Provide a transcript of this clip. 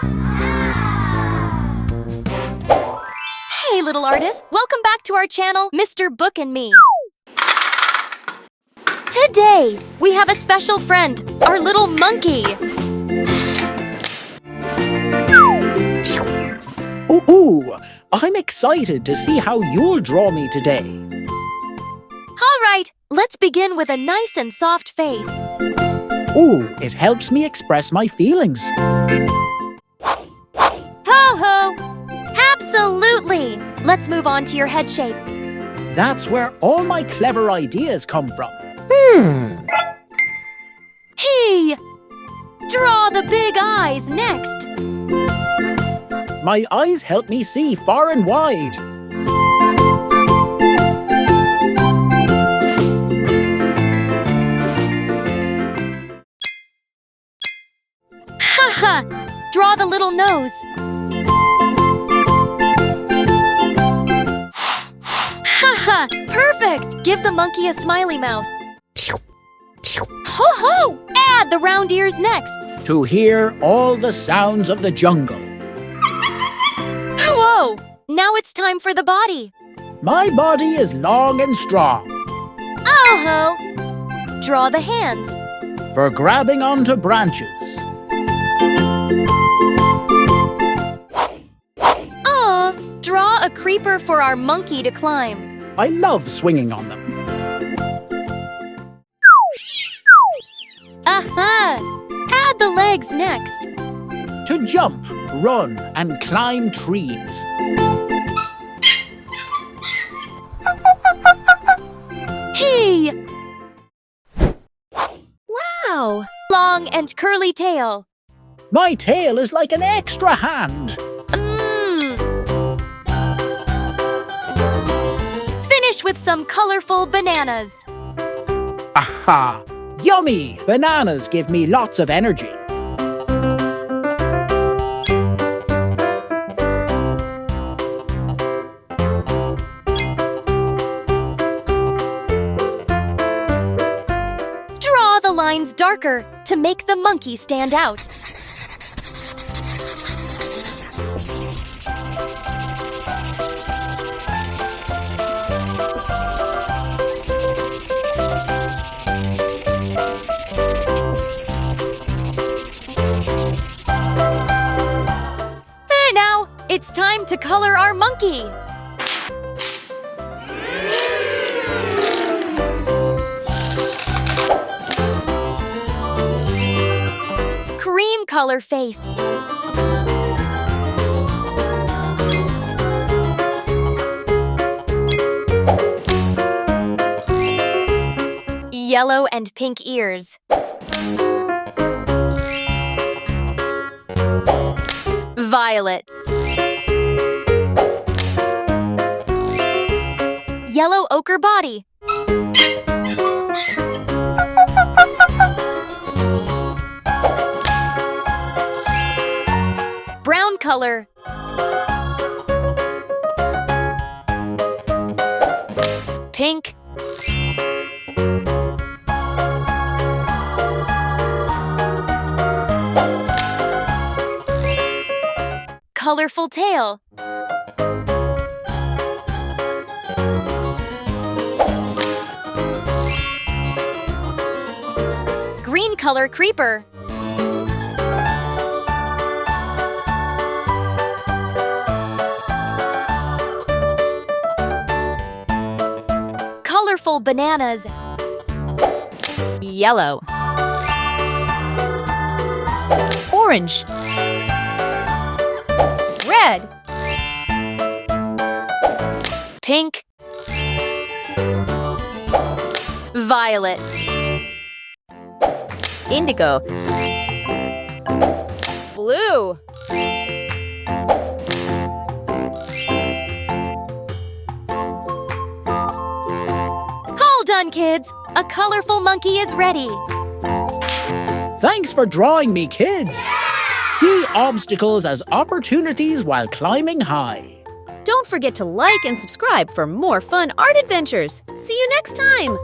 Hey, little artist! Welcome back to our channel, Mr. Book and Me. Today, we have a special friend, our little monkey. Ooh, I'm excited to see how you'll draw me today. All right, let's begin with a nice and soft face. Ooh, it helps me express my feelings. Ho-ho! Absolutely! Let's move on to your head shape. That's where all my clever ideas come from. Hey! Draw the big eyes next. My eyes help me see far and wide. Haha! Draw the little nose. Haha! Perfect! Give the monkey a smiley mouth. Ho-ho! Add the round ears next. To hear all the sounds of the jungle. Whoa! Now it's time for the body. My body is long and strong. Oh-ho! Draw the hands. For grabbing onto branches. Draw a creeper for our monkey to climb. I love swinging on them. Aha! Add the legs next. To jump, run, and climb trees. Hey! Wow! Long and curly tail. My tail is like an extra hand. Finish with some colorful bananas. Aha! Yummy! Bananas give me lots of energy. Draw the lines darker to make the monkey stand out. And now, it's time to color our monkey. Cream color face. Yellow and pink ears. Violet. Yellow ochre body. Brown color. Pink. Colorful tail. Green color creeper. Colorful bananas. Yellow. Orange. Red. Pink. Violet. Indigo. Blue. All done, kids. A colorful monkey is ready. Thanks for drawing me, kids. See obstacles as opportunities while climbing high. Don't forget to like and subscribe for more fun art adventures. See you next time!